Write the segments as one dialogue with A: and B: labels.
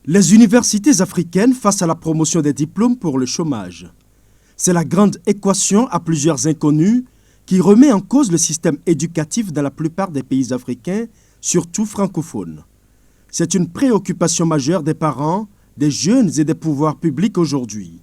A: Les universités africaines face à la promotion des diplômes pour le chômage. C'est la grande équation à plusieurs inconnus qui remet en cause le système éducatif dans la plupart des pays africains, surtout francophones. C'est une préoccupation majeure des parents, des jeunes et des pouvoirs publics aujourd'hui.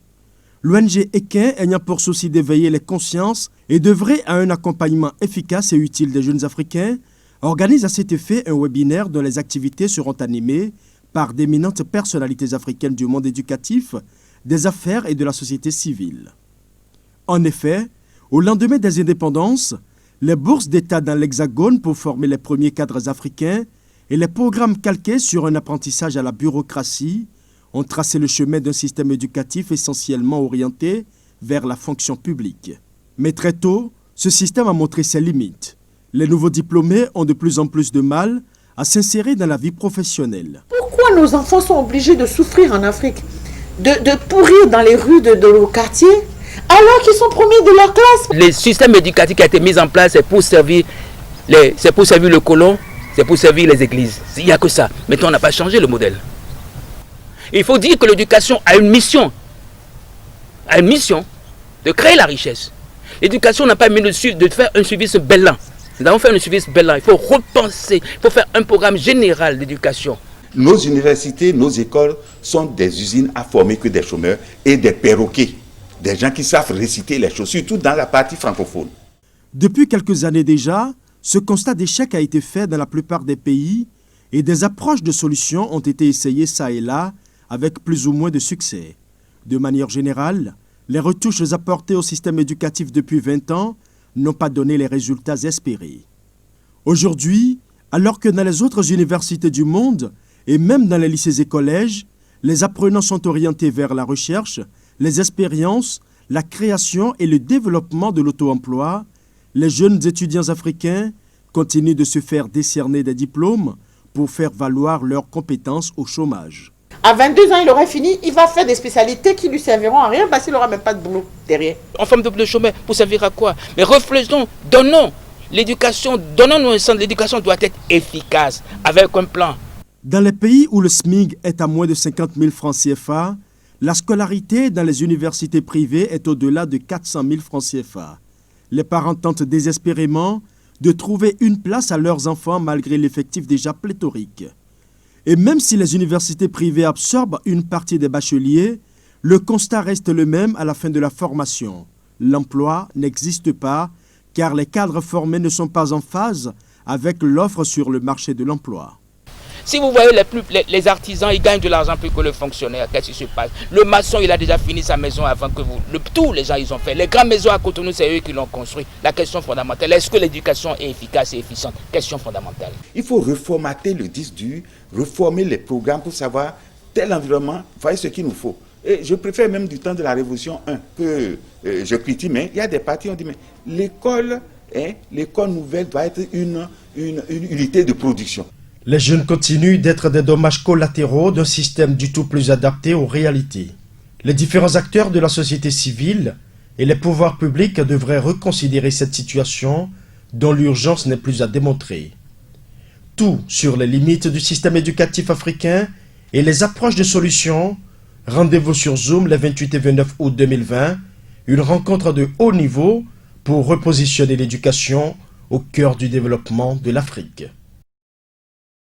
A: L'ONG Equin ayant pour souci d'éveiller les consciences et d'œuvrer à un accompagnement efficace et utile des jeunes Africains, organise à cet effet un webinaire dont les activités seront animées par d'éminentes personnalités africaines du monde éducatif, des affaires et de la société civile. En effet, au lendemain des indépendances, les bourses d'État dans l'Hexagone pour former les premiers cadres africains et les programmes calqués sur un apprentissage à la bureaucratie ont tracé le chemin d'un système éducatif essentiellement orienté vers la fonction publique. Mais très tôt, ce système a montré ses limites. Les nouveaux diplômés ont de plus en plus de mal à s'insérer dans la vie professionnelle.
B: Pourquoi nos enfants sont obligés de souffrir en Afrique, de pourrir dans les rues de nos quartiers, alors qu'ils sont premiers de leur classe?
C: Le système éducatif qui a été mis en place, c'est pour servir le colon, c'est pour servir les églises. Il n'y a que ça. Maintenant, on n'a pas changé le modèle. Il faut dire que l'éducation a une mission. De créer la richesse. L'éducation n'a pas mis de faire un service bellan. Nous avons fait un service bellan. Il faut repenser, il faut faire un programme général d'éducation.
D: Nos universités, nos écoles sont des usines à former que des chômeurs et des perroquets. Des gens qui savent réciter les choses, surtout dans la partie francophone.
A: Depuis quelques années déjà, ce constat d'échec a été fait dans la plupart des pays et des approches de solutions ont été essayées ça et là avec plus ou moins de succès. De manière générale, les retouches apportées au système éducatif depuis 20 ans n'ont pas donné les résultats espérés. Aujourd'hui, alors que dans les autres universités du monde et même dans les lycées et collèges, les apprenants sont orientés vers la recherche, les expériences, la création et le développement de l'auto-emploi, les jeunes étudiants africains continuent de se faire décerner des diplômes pour faire valoir leurs compétences au chômage.
B: À 22 ans, il aurait fini, il va faire des spécialités qui lui serviront à rien parce qu'il n'aura même pas de boulot derrière.
C: En forme de chômage, pour servir à quoi? Mais réfléchissons, donnons l'éducation, l'éducation doit être efficace, avec un plan.
A: Dans les pays où le SMIC est à moins de 50 000 francs CFA, la scolarité dans les universités privées est au-delà de 400 000 francs CFA. Les parents tentent désespérément de trouver une place à leurs enfants malgré l'effectif déjà pléthorique. Et même si les universités privées absorbent une partie des bacheliers, le constat reste le même à la fin de la formation. L'emploi n'existe pas car les cadres formés ne sont pas en phase avec l'offre sur le marché de l'emploi.
C: Si vous voyez les artisans, ils gagnent de l'argent plus que le fonctionnaire. Qu'est-ce qui se passe? Le maçon, il a déjà fini sa maison avant que vous. Tous les gens, ils ont fait. Les grandes maisons à Cotonou, c'est eux qui l'ont construit. La question fondamentale, est-ce que l'éducation est efficace et efficiente? Question fondamentale.
D: Il faut reformater le disque dur, reformer les programmes pour savoir tel environnement, voyez ce qu'il nous faut. Et je préfère même du temps de la Révolution 1 que je critique, mais il y a des partis qui ont dit, mais l'école nouvelle doit être une unité de production.
A: Les jeunes continuent d'être des dommages collatéraux d'un système du tout plus adapté aux réalités. Les différents acteurs de la société civile et les pouvoirs publics devraient reconsidérer cette situation dont l'urgence n'est plus à démontrer. Tout sur les limites du système éducatif africain et les approches de solutions. Rendez-vous sur Zoom les 28 et 29 août 2020, une rencontre de haut niveau pour repositionner l'éducation au cœur du développement de l'Afrique.